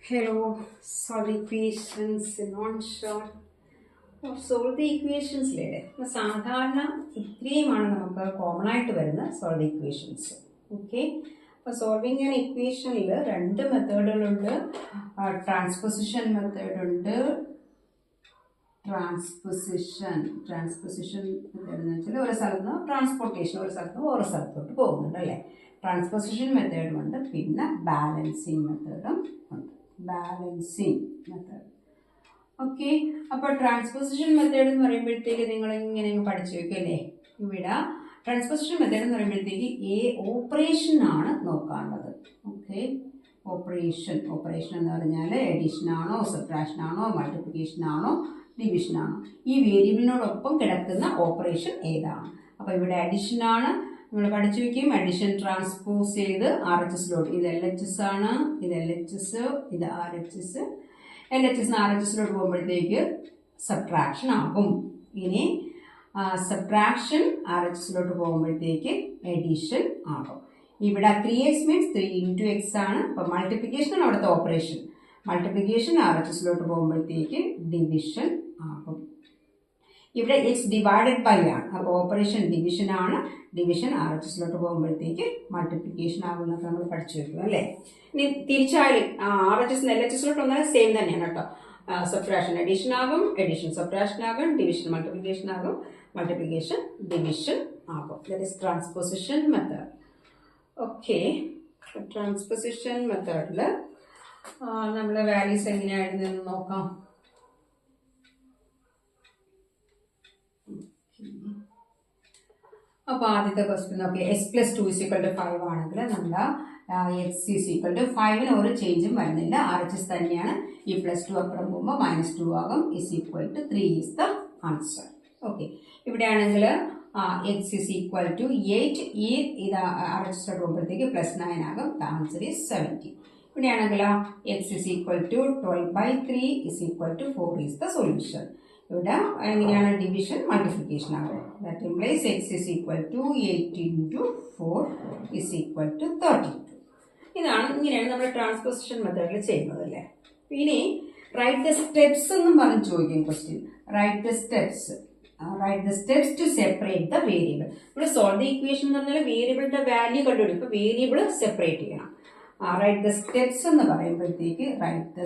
Hello, solve equations non-short or solve the equations later. സാധാരണ ഇത്രയുമാണ് നമുക്ക് കോമൺ ആയിട്ട് വരുന്ന സോൾവ് ഇക്വേഷൻസ്. ഓക്കെ, അപ്പോൾ സോൾവിങ് ആൻ ഇക്വേഷനിൽ രണ്ട് മെത്തേഡുകളുണ്ട്. ട്രാൻസ്പൊസിഷൻ മെത്തേഡ് ഉണ്ട്. ട്രാൻസ്പൊസിഷൻ മെത്തേഡ് എന്ന് വെച്ചാൽ ഒരു സ്ഥലത്ത് നിന്ന് ട്രാൻസ്പോർട്ടേഷൻ, ഒരു സ്ഥലത്ത് നിന്ന് ഓരോ സ്ഥലത്തോട്ട് പോകുന്നുണ്ട് അല്ലേ. ട്രാൻസ്പൊസിഷൻ മെത്തേഡും ഉണ്ട്, പിന്നെ ബാലൻസിങ് മെത്തേഡും ഉണ്ട്. Balancing method. ഓക്കെ, അപ്പോൾ ട്രാൻസ്പൊസിഷൻ മെത്തേഡ് എന്ന് പറയുമ്പോഴത്തേക്ക് നിങ്ങൾ ഇങ്ങനെ പഠിച്ചു വെക്കും അല്ലേ. ഇവിടെ ട്രാൻസ്പൊസിഷൻ മെത്തേഡ് എന്ന് പറയുമ്പോഴത്തേക്ക് ഓപ്പറേഷൻ ആണ് നോക്കാനുള്ളത്. ഓക്കെ, ഓപ്പറേഷൻ എന്ന് പറഞ്ഞാൽ എഡിഷൻ ആണോ, സബ്ട്രാക്ഷൻ ആണോ, മൾട്ടിപ്ലിക്കേഷൻ ആണോ, ഡിവിഷൻ ആണോ, ഈ വേരിയബിളിനോടൊപ്പം കിടക്കുന്ന ഓപ്പറേഷൻ ഏതാണ്. അപ്പോൾ ഇവിടെ അഡിഷൻ ആണ്, നിങ്ങൾ പഠിച്ചു വയ്ക്കും. അഡിഷൻ ട്രാൻസ്പോസ് ചെയ്ത് RHSലോട്ട്, ഇത് LHS ആണ്, ഇത് LHS, ഇത് RHS. LHS RHSലോട്ട് പോകുമ്പോഴത്തേക്ക് സബ്ട്രാക്ഷൻ ആകും. ഇനി സബ്ട്രാക്ഷൻ RHSലോട്ട് പോകുമ്പോഴത്തേക്ക് എഡിഷൻ ആകും. ഇവിടെ 3x മീൻസ് 3 into x ആണ്. അപ്പോൾ മൾട്ടിപ്ലിക്കേഷൻ ആണ് അവിടുത്തെ ഓപ്പറേഷൻ. മൾട്ടിപ്ലിക്കേഷൻ RHSലോട്ട് പോകുമ്പോഴത്തേക്ക് ഡിവിഷൻ ആകും. ഇവിടെ x ഡിവൈഡഡ് ബൈ ആണ്, അപ്പോൾ ഓപ്പറേഷൻ ഡിവിഷൻ ആണ്. ഡിവിഷൻ RHSലോട്ട് പോകുമ്പോഴത്തേക്ക് മൾട്ടിപ്ലിക്കേഷൻ ആകുന്നൊക്കെ നമ്മൾ പഠിച്ചു വെക്കും അല്ലേ. ഇനി തിരിച്ചായാലും RHS LHSലോട്ട് വന്നാലും സെയിം തന്നെയാണ് കേട്ടോ. സബ്ട്രാക്ഷൻ എഡിഷൻ ആകും, എഡിഷൻ സബ്ട്രാക്ഷൻ ആകും, ഡിവിഷൻ മൾട്ടിപ്ലിക്കേഷൻ ആകും, മൾട്ടിപ്ലിക്കേഷൻ ഡിവിഷൻ ആകും. That is transposition method. Okay, transposition മെത്തേഡിൽ നമ്മൾ വാല്യൂസ് എങ്ങനെയായിരുന്നു നോക്കാം. അപ്പോൾ ആദ്യത്തെ ക്വസ്റ്റ്യൻ നോക്കി, x+2 = 5 ആണെങ്കിൽ നമ്മൾ x = 5ന് ഒരു ചേഞ്ചും വരുന്നില്ല. RHS തന്നെയാണ്. ഈ +2 അപ്പുറം പോകുമ്പോൾ -2 ആകും. =3 ഈസ് ദ ആൻസർ. ഓക്കെ, ഇവിടെയാണെങ്കിൽ x = 8, ഈ ഇത് RHSലോട്ട് പോകുമ്പോഴത്തേക്ക് +9 ആകും. The answer is 70. ഇവിടെയാണെങ്കിൽ x = 12/3 = 4 ഈസ് ദ സൊല്യൂഷൻ. ഇവിടെ എങ്ങനെയാണ് ഡിവിഷൻ മൾട്ടിപ്ലിക്കേഷൻ ആകും. That implies x = 8 into 4 = 32. ഇങ്ങനെയാണ് നമ്മൾ ട്രാൻസ്പൊസിഷൻ മെത്തേഡിൽ ചെയ്യുന്നത് അല്ലേ. ഇനി റൈറ്റ് ദ സ്റ്റെപ്സ് എന്നും പറഞ്ഞ് ചോദിക്കും question. Write the steps to separate the variable. ഇവിടെ സോൾവ് ദ ഇക്വേഷൻ എന്ന് പറഞ്ഞാൽ വേരിയബിളിന്റെ വാല്യൂ കണ്ടുപിടിക്കും. ഇപ്പോൾ വേരിയബിൾ സെപ്പറേറ്റ് ചെയ്യണം. റൈറ്റ് ദ സ്റ്റെപ്സ് എന്ന് പറയുമ്പോഴത്തേക്ക് റൈറ്റ് ദ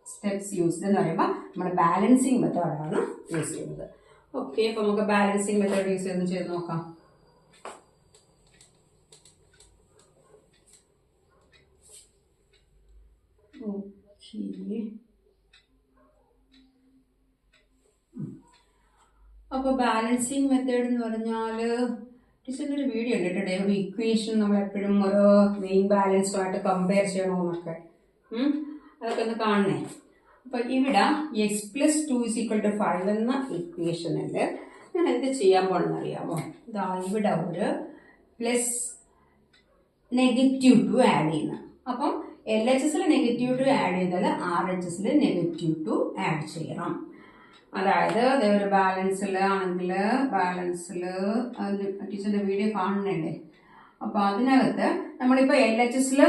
സ്റ്റെപ്സ് യൂസ്ഡ് എന്ന് പറയുമ്പോൾ നമ്മൾ ബാലൻസിങ് മെത്തേഡാണ് യൂസ് ചെയ്യുന്നത്. ഓക്കെ, അപ്പോൾ നമുക്ക് ബാലൻസിങ് മെത്തേഡ് യൂസ് ചെയ്ത് നോക്കാം. അപ്പോൾ ബാലൻസിങ് മെത്തേഡ് എന്ന് പറഞ്ഞാൽ ടീച്ചറിൻ്റെ ഒരു വീഡിയോ ഉണ്ട് കേട്ടോ. ഒരു ഇക്വേഷൻ നമ്മൾ എപ്പോഴും ഓരോ മെയിൻ ബാലൻസുമായിട്ട് കമ്പയർ ചെയ്യണമെന്നൊക്കെ, അതൊക്കെ ഒന്ന് കാണണേ. അപ്പോൾ ഇവിടെ x+2 = 5 എന്ന ഇക്വേഷനിൽ ഞാൻ എന്ത് ചെയ്യാൻ പോകണമെന്ന് അറിയാമോ. ഇതാ ഇവിടെ ഒരു +-2 ആഡ് ചെയ്യുന്നത്. അപ്പം LHSൽ -2 ആഡ് ചെയ്താൽ RHSൽ -2 ആഡ് ചെയ്യണം. അതായത് ഒരു ബാലൻസിൽ ആണെങ്കിൽ ടീച്ചറിന്റെ വീഡിയോ കാണണേ. അപ്പോൾ അതിനകത്ത് നമ്മളിപ്പോൾ LHSൽ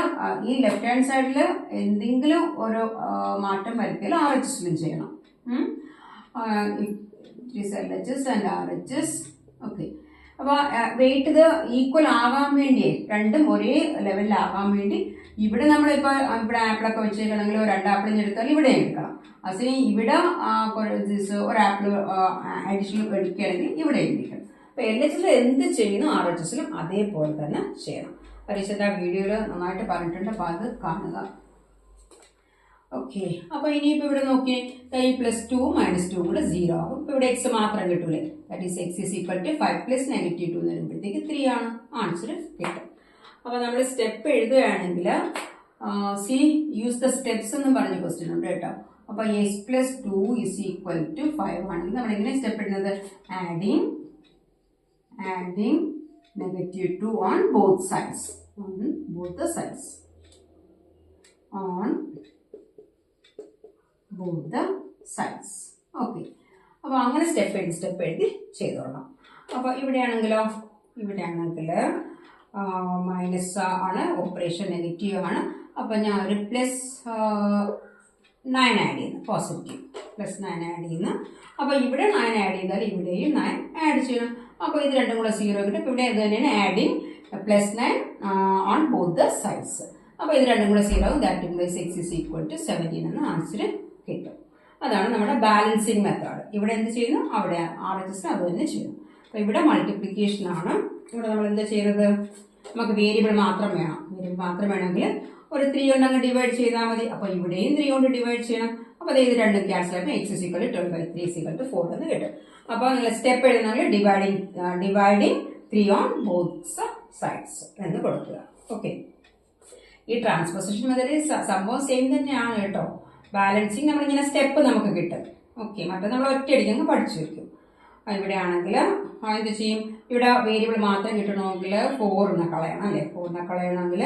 ഈ ലെഫ്റ്റ് ഹാൻഡ് സൈഡിൽ എന്തെങ്കിലും ഒരു മാറ്റം വരുത്തിയാൽ RHSലും ചെയ്യണം. LHS and RHS. ഓക്കെ, അപ്പോൾ വെയിറ്റ് ഇത് ഈക്വൽ ആകാൻ വേണ്ടി, രണ്ടും ഒരേ ലെവലിലാകാൻ വേണ്ടി ഇവിടെ നമ്മളിപ്പോൾ ഇവിടെ ആപ്പിളൊക്കെ വെച്ചേക്കണമെങ്കിൽ 2 ആപ്പിളിന് എടുത്താൽ ഇവിടെ എടുക്കണം. അതിന് ഇവിടെ ഒരു ആപ്പിൾ അഡീഷണൽ എടുക്കുകയാണെങ്കിൽ ഇവിടെ എടുക്കണം. അപ്പോൾ LHSൽ എന്ത് ചെയ്യുന്നു RHSലും അതേപോലെ തന്നെ ചെയ്യണം. പരീക്ഷയുടെ വീഡിയോയിൽ നന്നായിട്ട് പറഞ്ഞിട്ടുണ്ട്, അപ്പോൾ അത് കാണുക. ഓക്കെ, അപ്പോൾ ഇനിയിപ്പോൾ ഇവിടെ നോക്കിയേ, ഈ +2 -2 കൂടെ 0 ആകും. ഇപ്പോൾ ഇവിടെ x മാത്രം കിട്ടൂലേ. ദാറ്റ് ഈസ് x = 5 + -2 എന്ന് വരുമ്പോഴത്തേക്ക് 3 ആണ്. ആൻസർ കിട്ടും. അപ്പോൾ നമ്മൾ സ്റ്റെപ്പ് എഴുതുകയാണെങ്കിൽ യൂസ് ദ സ്റ്റെപ്സ് എന്നും പറഞ്ഞ ക്വസ്റ്റ്യൻ ഉണ്ട് കേട്ടോ. അപ്പോൾ x+2 = 5 ആണെങ്കിൽ നമ്മൾ എങ്ങനെ സ്റ്റെപ്പ് ഇടുന്നത്? adding -2 on both sides. On both the sides. Okay, അപ്പോൾ അങ്ങനെ സ്റ്റെപ്പ് എഴുതി ചെയ്തോളാം. അപ്പോൾ ഇവിടെയാണെങ്കിൽ മൈനസ് ആണ്, ഓപ്പറേഷൻ നെഗറ്റീവ് ആണ്. അപ്പോൾ ഞാൻ ഒരു +9 ആഡ് ചെയ്യുന്നു, പോസിറ്റീവ് +9 ആഡ് ചെയ്യുന്നു. അപ്പോൾ ഇവിടെ 9 ആഡ് ചെയ്താൽ ഇവിടെയും 9 ആഡ് ചെയ്യണം. അപ്പോൾ ഇത് രണ്ടും കൂടെ 0 കിട്ടും. ഇവിടെ ഇത് തന്നെയാണ് adding +9 on both the sides. അപ്പോൾ ഇത് രണ്ടും കൂടെ 0 ആവും. ദാറ്റ് ഇംപ്ലൈസ് x = 17 എന്ന ആൻസർ കിട്ടും. അതാണ് നമ്മുടെ ബാലൻസിങ് മെത്തേഡ്. ഇവിടെ എന്ത് ചെയ്യുന്നു, അവിടെ RHS അത് തന്നെ ചെയ്യുന്നു. അപ്പോൾ ഇവിടെ മൾട്ടിപ്ലിക്കേഷൻ ആണ്. ഇവിടെ നമ്മൾ എന്താ ചെയ്യുന്നത്, നമുക്ക് വേരിയബിൾ മാത്രം വേണം. വേരിയബിൾ മാത്രം വേണമെങ്കിൽ ഒരു 3 കൊണ്ട് അങ്ങ് ഡിവൈഡ് ചെയ്താൽ മതി. അപ്പോൾ ഇവിടെയും 3 കൊണ്ട് ഡിവൈഡ് ചെയ്യണം. അപ്പോൾ ഇത് രണ്ടും ക്യാൻസൽ ആയിട്ട് x = 12/3 = 4 എന്ന് കിട്ടും. അപ്പോൾ നിങ്ങൾ സ്റ്റെപ്പ് എഴുതുന്നെങ്കിൽ ഡിവൈഡിങ് 3 ഓൺ ബോത്ത് സൈഡ്സ് എന്ന് കൊടുക്കുക. ഓക്കെ, ഈ ട്രാൻസ്പോസിഷൻ മെത്തേഡ് സംഭവം സെയിം തന്നെയാണ് കേട്ടോ. ബാലൻസിങ് നമ്മളിങ്ങനെ സ്റ്റെപ്പ് നമുക്ക് കിട്ടും. ഓക്കെ, മറ്റേ നമ്മൾ ഒറ്റയടിക്കങ്ങ് പഠിച്ചു വയ്ക്കും. ഇവിടെ ആണെങ്കിൽ എന്ത് ചെയ്യും, ഇവിടെ വേരിയബിൾ മാത്രം കിട്ടണമെങ്കിൽ 4 കളയണം അല്ലേ. 4 കളയണമെങ്കിൽ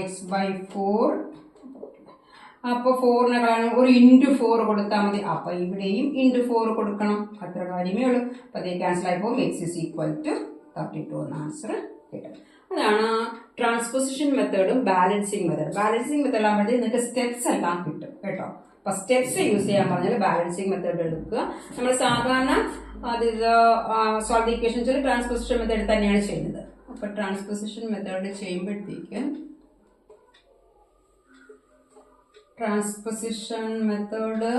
x/4. അപ്പോൾ 4 കളയണം, ഒരു × 4 കൊടുത്താൽ മതി. അപ്പോൾ ഇവിടെയും × 4 കൊടുക്കണം. അത്ര കാര്യമേ ഉള്ളൂ. അപ്പോൾ അതേ ക്യാൻസൽ ആയി പോകും. x = 32 എന്ന ആൻസർ കിട്ടും. അതാണ് ട്രാൻസ്പോസിഷൻ മെത്തേഡും ബാലൻസിങ് മെത്തേഡ്. ബാലൻസിങ് മെത്തേഡ് ആകുമ്പോഴത്തേക്ക് നിങ്ങൾക്ക് സ്റ്റെപ്സ് എല്ലാം കിട്ടും കേട്ടോ. അപ്പൊ സ്റ്റെപ്സ് യൂസ് ചെയ്യാൻ പറഞ്ഞാൽ ബാലൻസിങ് മെത്തേഡ് എടുക്കുക. നമ്മൾ സാധാരണ സോൾവ് ഇക്വേഷൻസിൽ ട്രാൻസ്പോസിഷൻ മെത്തേഡ് തന്നെയാണ് ചെയ്യുന്നത്. അപ്പൊ ട്രാൻസ്പോസിഷൻ മെത്തേഡ് ചെയ്യുമ്പോഴത്തേക്ക് ട്രാൻസ്പോസിഷൻ മെത്തേഡ്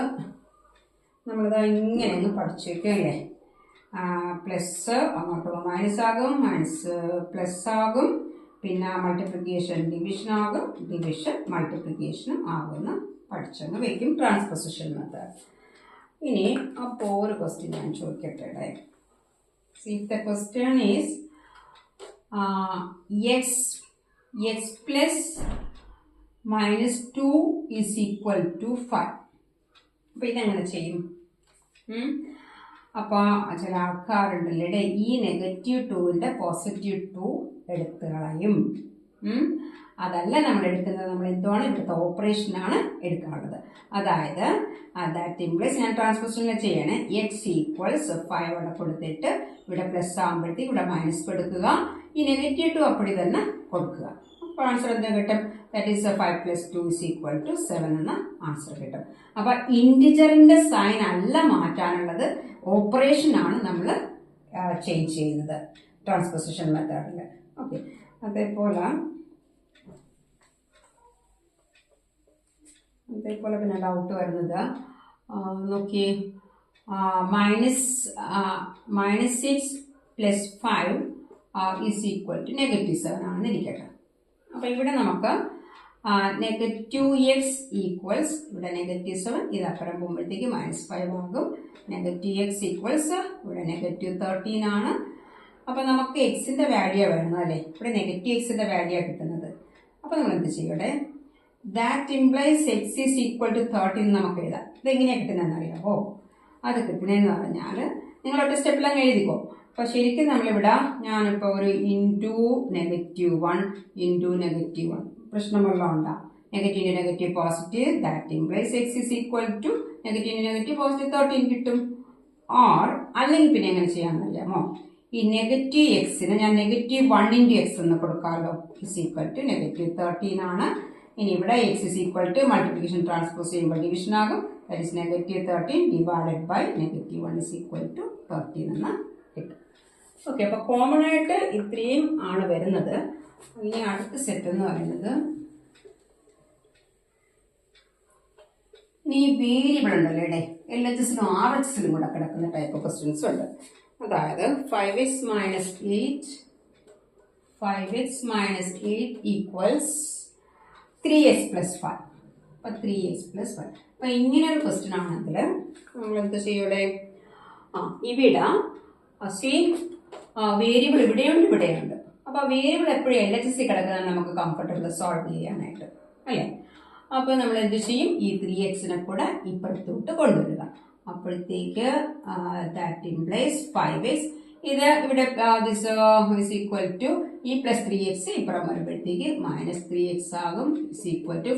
നമ്മളിതാ ഇങ്ങനെ ഒന്ന് പഠിച്ചു വെക്കുക അല്ലേ. പ്ലസ് അങ്ങോട്ട് മൈനസ് ആകും, മൈനസ് പ്ലസ് ആകും, പിന്നെ മൾട്ടിപ്ലിക്കേഷൻ ഡിവിഷൻ ആകും, ഡിവിഷൻ മൾട്ടിപ്ലിക്കേഷനും ആകുമെന്ന് പഠിച്ചങ്ങ് വയ്ക്കും ട്രാൻസ്പോസിഷൻ മെത്തേഡ്. ഇനി അപ്പോൾ ഒരു ക്വസ്റ്റ്യൻ ഞാൻ ചോദിക്കട്ടെ. See the question is x + -2 = 5. അപ്പോൾ ഇതെങ്ങനെ ചെയ്യും? അപ്പോൾ ചില ആൾക്കാരുണ്ടല്ലേ, ഈ -2ന്റെ +2 എടുത്ത് കളയും. അതല്ല നമ്മൾ എടുക്കുന്നത്, നമ്മൾ എന്താണ് ഇവിടുത്തെ ഓപ്പറേഷനാണ് എടുക്കാനുള്ളത്. അതായത് ദാറ്റ് ഇംപ്ലൈസ്, ഞാൻ ട്രാൻസ്പോസിഷനിൽ ചെയ്യണേ, x = 5 അവിടെ കൊടുത്തിട്ട് ഇവിടെ പ്ലസ് ആകുമ്പോഴത്തേക്ക് ഇവിടെ മൈനസ് കൊടുക്കുക, ഈ -2 അപ്പടി തന്നെ കൊടുക്കുക. അപ്പോൾ ആൻസർ എന്താ കിട്ടും? ദാറ്റ് ഈസ് 5 + 2 = 7 എന്ന ആൻസർ കിട്ടും. അപ്പോൾ ഇൻറ്റിജറിന്റെ സൈൻ അല്ല മാറ്റാനുള്ളത്, ഓപ്പറേഷനാണ് നമ്മൾ ചേഞ്ച് ചെയ്യുന്നത് ട്രാൻസ്പോസിഷൻ മെത്തേഡിൽ. ഓക്കെ, അതേപോലെ പിന്നെ ഡൗട്ട് വരുന്നത് നോക്കി, -6 + 5 = -7 ആണെന്ന് ഇരിക്കട്ടെ. അപ്പോൾ ഇവിടെ നമുക്ക് -x ഈക്വൽസ്, ഇവിടെ -7, ഇത് അപ്പുറം പോകുമ്പോഴത്തേക്ക് -5 ആകും. -x ഈക്വൽസ് ഇവിടെ -13 ആണ്. അപ്പോൾ നമുക്ക് എക്സിൻ്റെ വാല്യൂ വേണം അല്ലേ. ഇവിടെ -xന്റെ വാല്യൂ കിട്ടുന്നത്. അപ്പോൾ നമ്മൾ എന്ത് ചെയ്യട്ടെ, ദാറ്റ് ഇംപ്ലൈസ് x = 13 നമുക്ക് എഴുതാം. ഇതെങ്ങനെയാണ് കിട്ടുന്നതെന്ന് അറിയാമോ? അത് കിട്ടുന്നതെന്ന് പറഞ്ഞാൽ നിങ്ങൾ ഒറ്റ സ്റ്റെപ്പിലങ്ങ് എഴുതിക്കോ. അപ്പോൾ ശരിക്കും നമ്മളിവിടെ ഞാനിപ്പോൾ ഒരു × -1 × -1 പ്രശ്നം വല്ലതും ഉണ്ടാകും. Negative negative positive, that implies x = negative negative positive 13 കിട്ടും. ഓർ അല്ലെങ്കിൽ പിന്നെ എങ്ങനെ ചെയ്യാമെന്നറിയാമോ, ഈ നെഗറ്റീവ് എക്സിന് ഞാൻ -1 × x എന്ന് കൊടുക്കാമല്ലോ. = -13 ആണ്. ഇനി ഇവിടെ x = മൾട്ടിപ്ലിക്കേഷൻ ട്രാൻസ്പോസ് ചെയ്യുമ്പോൾ ഡിവിഷൻ ആകും. ദാറ്റ് ഈസ് -13 / -1 = 13 എന്ന് കിട്ടും. ഓക്കെ, അപ്പോൾ കോമൺ ആയിട്ട് ഇത്രയും ആണ് വരുന്നത്. ഇനി അടുത്ത സെറ്റ് എന്ന് പറയുന്നത്, ഇനി വേരിയബിൾ ഉണ്ടല്ലോ ഇവിടെ, LHSനും RHSലും കൂടെ കിടക്കുന്ന ടൈപ്പ് ഓഫ് ക്വസ്റ്റ്യൻസ് ഉണ്ട്. അതായത് 5x - 8 = 3x + 5. അപ്പോൾ 3x + 5. അപ്പോൾ ഇങ്ങനെ ഒരു ക്വസ്റ്റ്യൻ ആണെങ്കിൽ നമ്മൾ എന്ത് ചെയ്യൂടെ, ഇവിടെ സെയിം വേരിയബിൾ ഇവിടെയുണ്ട് ഇവിടെയുണ്ട്. അപ്പോൾ വേരിയബിൾ എപ്പോഴും LHS കിടക്കുന്നത് നമുക്ക് കംഫർട്ടബിൾ സോൾവ് ചെയ്യാനായിട്ട് അല്ലേ. അപ്പോൾ നമ്മൾ എന്ത് ചെയ്യും, ഈ 3xനെ കൂടെ ഇപ്പുറത്തോട്ട് കൊണ്ടുവരിക. അപ്പോഴത്തേക്ക് ദാറ്റ് ഇംപ്ലൈസ് 5x, ഇത് ഇവിടെ ദിസ് = ഈ +3x ഇപ്പുറം വരുമ്പോഴത്തേക്ക് -3x ആകും. =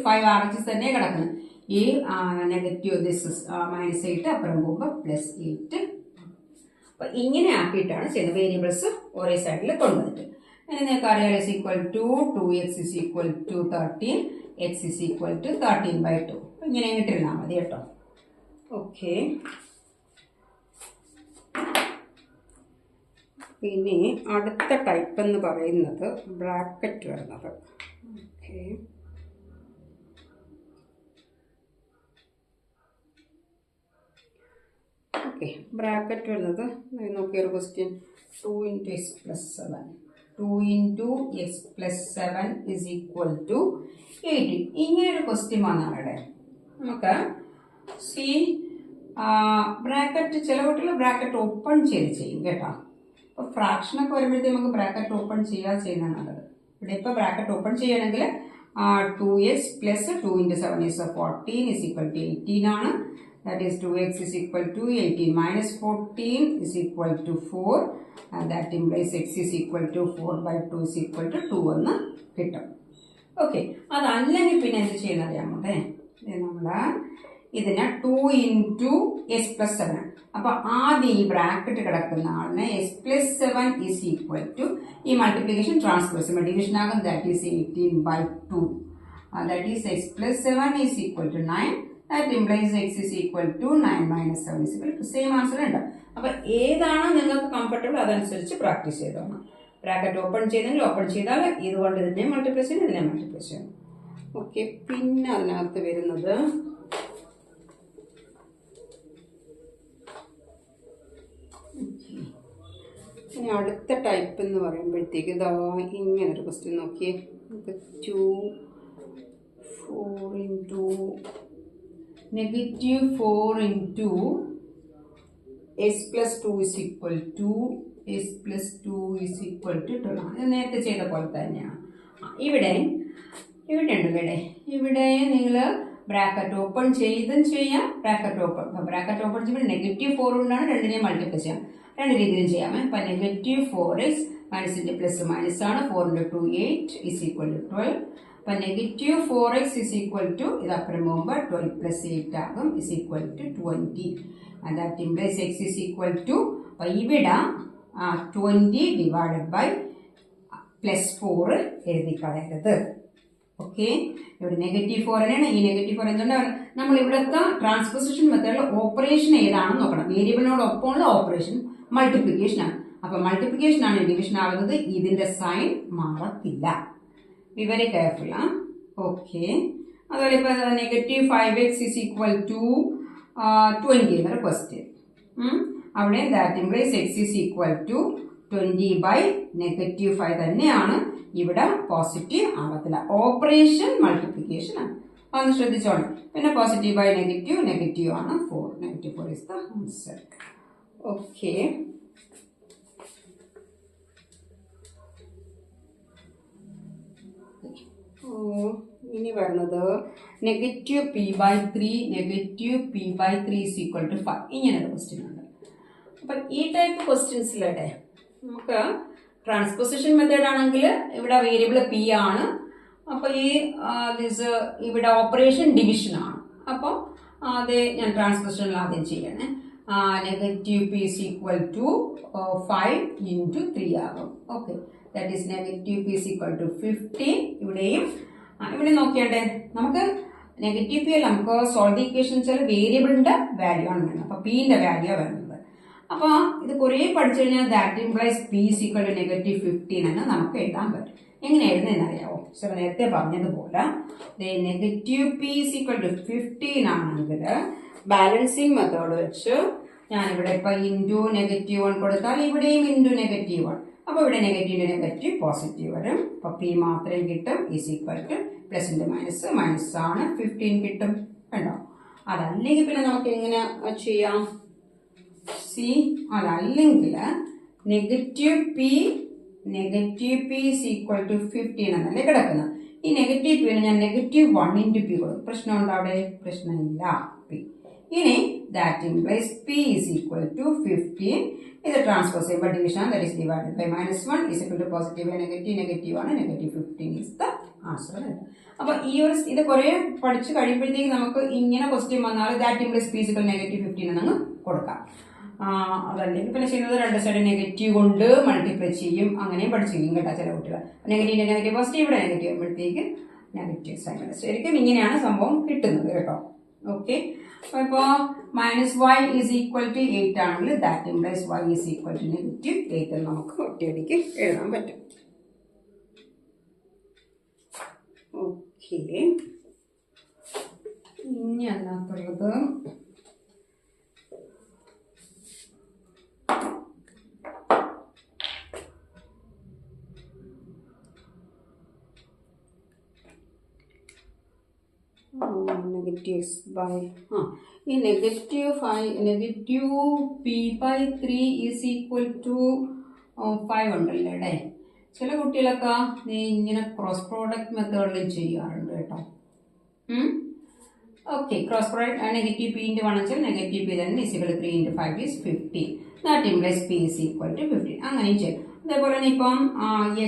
5 RHS തന്നെ കിടക്കുന്നത്. ഈ നെഗറ്റീവ് ദിസ് -8 അപ്പുറം പോകുമ്പോൾ +8. അപ്പോൾ ഇങ്ങനെ ആക്കിയിട്ടാണ് ചെയ്യുന്നത്. വേരിയബിൾസ് ഒരേ സൈഡിൽ കൊണ്ടുവന്നിട്ട്. ഇനി നിങ്ങൾക്ക് അറിയാം = 2x = 13, X is equal to 13/2. ഇങ്ങനെ ഇട്ടിരുന്നാൽ മതി കേട്ടോ. ഓക്കെ, ഇനി അടുത്ത ടൈപ്പ് എന്ന് പറയുന്നത് ബ്രാക്കറ്റ് വരുന്നത്. ഓക്കെ, ഓക്കെ, ബ്രാക്കറ്റ് വരുന്നത് നോക്കിയൊരു question 2 × x + 7. 2 × x + 7 is equal to 18. ഇങ്ങനെയൊരു ക്വസ്റ്റ്യൻ വന്നാൽ അവിടെ നമുക്ക് ബ്രാക്കറ്റ് ചില കുട്ടികൾ ബ്രാക്കറ്റ് ഓപ്പൺ ചെയ്യും കേട്ടോ. അപ്പോൾ ഫ്രാക്ഷനൊക്കെ വരുമ്പോഴത്തേക്ക് നമുക്ക് ബ്രാക്കറ്റ് ഓപ്പൺ ചെയ്യാതെ ചെയ്യുന്നതാണ് നല്ലത്. ഇവിടെ ഇപ്പോൾ ബ്രാക്കറ്റ് ഓപ്പൺ ചെയ്യണമെങ്കിൽ 2x + 2 × 7 is 14 is equal to 18 ആണ്. That is 2x is equal to 18 minus 14 is equal to 4, and that implies x is equal to 4/2 is equal to 2 എന്ന് കിട്ടും. ഓക്കെ, അതല്ലെങ്കിൽ പിന്നെ എന്ത് ചെയ്യുന്ന അറിയാമോട്ടെ, നമ്മൾ ഇതിനെ 2 × x + 7. അപ്പൊ ആദ്യം ഈ ബ്രാക്കറ്റ് കിടക്കുന്ന ആളിനെ x + 7 is equal to ഈ മൾട്ടിപ്ലിക്കേഷൻ ട്രാൻസ്പോസ് ഡിവിഷൻ ആകും. that is 18/2. That is x + 7 is equal to 9. That implies x is equal to 9 - 7 is equal to same answer ഉണ്ട്. അപ്പൊ ഏതാണോ നിങ്ങൾക്ക് കംഫർട്ടബിൾ അതനുസരിച്ച് പ്രാക്ടീസ് ചെയ്തോണം. ബ്രാക്കറ്റ് ഓപ്പൺ ചെയ്തെങ്കിൽ ഓപ്പൺ ചെയ്താൽ ഇതുകൊണ്ട് ഇതിനെ മൾട്ടിപ്ലൈ ചെയ്യണം, ഇതിനെ മൾട്ടിപ്ലൈ ചെയ്യണം. ഓക്കെ, പിന്നെ അതിനകത്ത് വരുന്നത് ഇനി അടുത്ത ടൈപ്പ് എന്ന് പറയുമ്പോഴത്തേക്ക് ഇതാ ഇങ്ങനൊരു ക്വസ്റ്റ്യൻ നോക്കിയേ. 2 4 × x + 2 is equal to x + 2 is equal to 12 ആണ്. ഇത് നേരത്തെ ചെയ്ത പോലെ തന്നെയാണ്. ഇവിടെ നിങ്ങൾ ബ്രാക്കറ്റ് ഓപ്പൺ ചെയ്തും ചെയ്യാം. ബ്രാക്കറ്റ് ഓപ്പൺ ചെയ്യുമ്പോൾ -4 കൊണ്ടാണ് രണ്ടിനെയും മൾട്ടിപ്ലൈ ചെയ്യാം. രണ്ട് രീതിയിലും ചെയ്യാമേ. അപ്പം -4x മൈനസിന്റെ പ്ലസ് മൈനസ് ആണ്. 4 × 2 8 is equal to 12. അപ്പം -4x is equal to ഇത് അപ്പുറം പോകുമ്പോൾ 12 + 8 ആകും is equal to 20. And that implies x is equal to ഇവിടെ 20 / +4 എഴുതി കളയരുത്. ഓക്കെ, ഇവിടെ -4 തന്നെയാണ്. ഈ -4 എന്തുകൊണ്ടാണ് നമ്മൾ ഇവിടുത്തെ ട്രാൻസ്പോസിഷൻ മെത്തേഡിൽ ഓപ്പറേഷൻ ഏതാണെന്ന് നോക്കണം. വേരിയബിളിനോടൊപ്പമുള്ള ഓപ്പറേഷൻ മൾട്ടിപ്ലിക്കേഷൻ ആണ്. അപ്പൊ മൾട്ടിപ്ലിക്കേഷൻ ആണ് ഡിവിഷൻ ആവുന്നത്. ഇതിന്റെ സൈൻ മാറത്തില്ല. Be very careful. ഓക്കെ, അതുപോലെ ഇപ്പൊ -5x is equal to 20 എന്നൊരു ക്വസ്റ്റ്യൻ. അവിടെ that implies x is equal to 20/-5 തന്നെയാണ്. ഇവിടെ പോസിറ്റീവ് ആവത്തില്ല. ഓപ്പറേഷൻ മൾട്ടിപ്ലിക്കേഷൻ ആണ്. അതൊന്ന് ശ്രദ്ധിച്ചോളൂ. പിന്നെ +/- നെഗറ്റീവ് ആണ്. 4 -4 is the answer. ഓക്കെ, ഇനി വരുന്നത് -p/3 is equal to 5 ഇങ്ങനൊരു ക്വസ്റ്റ്യൻ ഉണ്ട്. അപ്പൊ ഈ ടൈപ്പ് ക്വസ്റ്റ്യൻസിലൂടെ നമുക്ക് ട്രാൻസ്പോസിഷൻ മെത്തേഡ് ആണെങ്കിൽ ഇവിടെ വേരിയബിൾ പി ആണ്. അപ്പൊ ഇവിടെ ഓപ്പറേഷൻ ഡിവിഷൻ ആണ്. അപ്പോൾ അത് ഞാൻ ട്രാൻസ്പോസിഷനിൽ ആദ്യം ചെയ്യണേ. -p is equal to 5 × 3 ആകും. Okay, that is -p is equal to 15. ഇവിടെ നോക്കിയാട്ടെ, നമുക്ക് -p അല്ല, നമുക്ക് സോൾവ് ദി ഇക്വേഷൻ വെച്ചാൽ വേരിയബിളിന്റെ വാല്യൂ ആണ് വേണം. അപ്പൊ പിന്റെ വാല്യൂ വരുന്നത്. അപ്പൊ ഇത് കുറെ പഠിച്ചു കഴിഞ്ഞാൽ that implies p is equal to -15 എന്ന് നമുക്ക് എഴുതാൻ പറ്റും. എങ്ങനെ എഴുതുന്നതെന്ന് അറിയാവോ? നേരത്തെ പറഞ്ഞതുപോലെ -p is equal to 15 ആണെങ്കിൽ ബാലൻസിങ് മെത്തേഡ് വെച്ച് ഞാനിവിടെ ഇപ്പൊ ×-1 കൊടുത്താൽ ഇവിടെയും ×-1. അപ്പൊ ഇവിടെ നെഗറ്റീവ് പോസിറ്റീവ് വരും. അപ്പൊ p മാത്രം കിട്ടും. is equal to പ്ലസിന്റെ മൈനസ് ആണ് 15 കിട്ടും. കണ്ടോ? അതല്ലെങ്കിൽ പിന്നെ നമുക്ക് എങ്ങനെ ചെയ്യാം? അതല്ലെങ്കിൽ -p is equal to 15 എന്നല്ലേ കിടക്കുന്നത്. ഈ -p ഞാൻ -1 × p കൊടുക്കും. പ്രശ്നമുണ്ടോ അവിടെ? പ്രശ്നമില്ല. p ഇനി that implies p is equal to 15. ഇത് ട്രാൻസ്പോസ് ചെയ്യുമ്പോൾ division, that is divided by -1 is equal to positive negative ആണ്. -15 is the answer. അപ്പൊ ഇത് കുറെ പഠിച്ചു കഴിയുമ്പോഴത്തേക്ക് നമുക്ക് ഇങ്ങനെ ക്വസ്റ്റ്യൻ വന്നാൽ that implies p is equal to -15 എന്നങ്ങ് കൊടുക്കാം. അതല്ലെങ്കിൽ പിന്നെ ചെയ്യുന്നത് രണ്ട് സൈഡ് നെഗറ്റീവ് കൊണ്ട് മൾട്ടിപ്ലൈ ചെയ്യും. അങ്ങനെയും പഠിച്ചിരിക്കും കേട്ടോ ചില കുട്ടികൾ. നെഗറ്റീവ് പോസിറ്റീവ് ഇവിടെ നെഗറ്റീവ് ആകുമ്പോഴത്തേക്ക് നെഗറ്റീവ് സൈൻ. ശരിക്കും ഇങ്ങനെയാണ് സംഭവം കിട്ടുന്നത് കേട്ടോ. ഓക്കെ, അപ്പോൾ -y ഈസ് ഈക്വൽ ടു 8 ആണെങ്കിൽ that implies y is equal to -8 എന്ന് നമുക്ക് ഒറ്റയടിക്ക് എഴുതാൻ പറ്റും. ഓക്കെ, ഇനി അതിനകത്തുള്ളത് നെഗറ്റീവ് ബൈ ഈ negative p/3 is equal to 5 ഉണ്ടല്ലോ അല്ലേ. ചില കുട്ടികളൊക്കെ ഇങ്ങനെ ക്രോസ് പ്രോഡക്റ്റ് മെത്തേഡിലും ചെയ്യാറുണ്ട് കേട്ടോ. Okay, cross product negative p × 1 വെച്ചാൽ നെഗറ്റീവ് p തന്നെ is equal 3 × 5 is 50. That implies p is equal to 50. അങ്ങനെയും ചെയ്യും. അതേപോലെ തന്നെ ഇപ്പം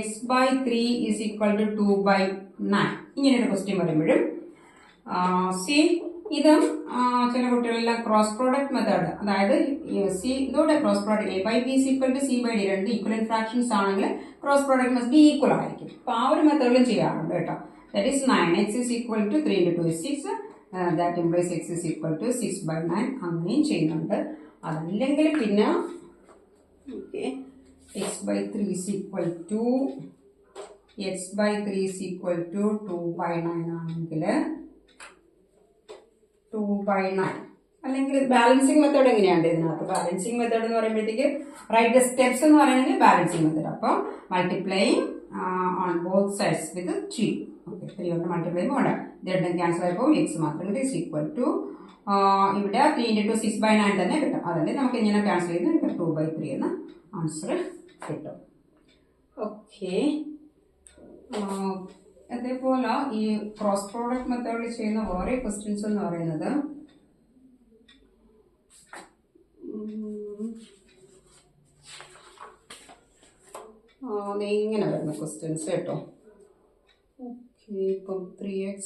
x/3 ഈസ് ഈക്വൽ ടു 2/9 ഇങ്ങനെയൊരു ക്വസ്റ്റ്യൻ വരുമ്പോഴും സി ഇതും ചില കുട്ടികളെല്ലാം ക്രോസ് പ്രോഡക്റ്റ് മെത്തേഡ്, അതായത് സി ഇതോടെ cross product a/b is equal to c/d രണ്ട് ഈക്വലന്റ് ഫ്രാക്ഷൻസ് ആണെങ്കിൽ cross product must be equal ആയിരിക്കും. അപ്പോൾ ആ ഒരു മെത്തേഡിലും ചെയ്യാറുണ്ട് കേട്ടോ. That is 9x is equal to 3 × 2 is 6. That implies x is equal to 6/9 അങ്ങനെയും ചെയ്യുന്നുണ്ട്. അതല്ലെങ്കിൽ പിന്നെ okay x/3 is equal to 2/9 ആണെങ്കിൽ 2/9 അല്ലെങ്കിൽ ബാലൻസിങ് മെത്തേഡ് എങ്ങനെയാണ് ഇതിനകത്ത്? ബാലൻസിങ് മെത്തേഡ് എന്ന് പറയുമ്പോഴത്തേക്ക് റൈറ്റ് ദ സ്റ്റെപ്സ് എന്ന് പറയുന്നത് ബാലൻസിങ് മെത്തേഡ്. അപ്പോൾ multiplying on both sides with 3. Okay, 3 കൊണ്ട് മൾട്ടിപ്ലൈ വേണ്ട, രണ്ടും ക്യാൻസൽ ആയപ്പോൾ എക്സ് മാത്രം കിട്ടും ഈസ് ഈക്വൽ ടു ഇവിടെ 3 × 2 6/9 തന്നെ കിട്ടും. അതല്ലേ നമുക്ക് ഇങ്ങനെ ക്യാൻസൽ ചെയ്ത് 2/3 എന്ന ആൻസർ കിട്ടും. ഓക്കെ, അതേപോലെ ഈ ക്രോസ് പ്രോഡക്റ്റ് മെത്തേഡിൽ ചെയ്യുന്ന വേറെ ക്വസ്റ്റ്യൻസ് എന്ന് പറയുന്നത് ഇങ്ങനെ വരുന്ന ക്വസ്റ്റ്യൻസ് കേട്ടോ. ഓക്കെ, ഇപ്പം 3x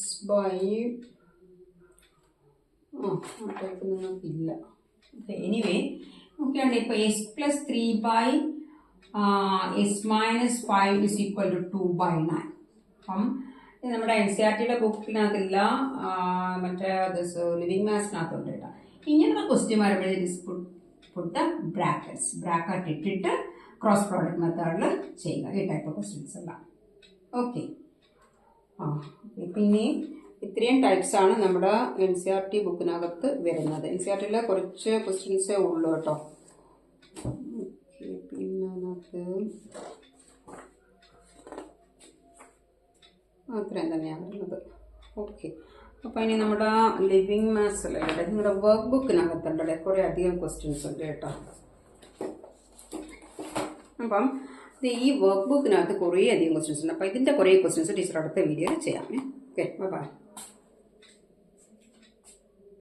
നിങ്ങൾക്കില്ല. എനിവേ നോക്കിയാണ്ട് ഇപ്പോൾ x+3/s - 5 ഈസ് ഈക്വൽ ടു 2/9. അപ്പം നമ്മുടെ NCERT ബുക്കിനകത്തില്ല, മറ്റേ ലിവിങ് മാത്സിനകത്തുണ്ട് കേട്ടോ. ഇങ്ങനെയുള്ള ക്വസ്റ്റ്യൻ വരുമ്പോഴേക്കും ബ്രാക്കറ്റ് ഇട്ടിട്ട് ക്രോസ് പ്രോഡക്റ്റ് മെത്തേഡിൽ ചെയ്യുക ഈ ടൈപ്പ് ക്വസ്റ്റ്യൻസ് എല്ലാം. ഓക്കെ, പിന്നെ ഇത്രയും ടൈപ്സ് ആണ് നമ്മുടെ NCERT ബുക്കിനകത്ത് വരുന്നത്. NCERTയിലെ കുറച്ച് ക്വസ്റ്റ്യൻസേ ഉള്ളൂ കേട്ടോ. ഓക്കെ, പിന്നെ അതിനകത്ത് അത്രയും തന്നെയാണ് വരുന്നത്. ഓക്കെ, അപ്പോൾ ഇനി നമ്മുടെ ലിവിങ് മാത്സിലെ നിങ്ങളുടെ വർക്ക് ബുക്കിനകത്തുണ്ട് കുറേ അധികം ക്വസ്റ്റ്യൻസ് ഉണ്ട് കേട്ടോ. അപ്പം ഈ വർക്ക് ബുക്കിനകത്ത് കുറേ അധികം ക്വസ്റ്റ്യൻസ് ഉണ്ട്. അപ്പോൾ ഇതിൻ്റെ കുറേ ക്വസ്റ്റ്യൻസ് ടീച്ചർ അടുത്ത വീഡിയോയിൽ ചെയ്യാമേ. Okay, by.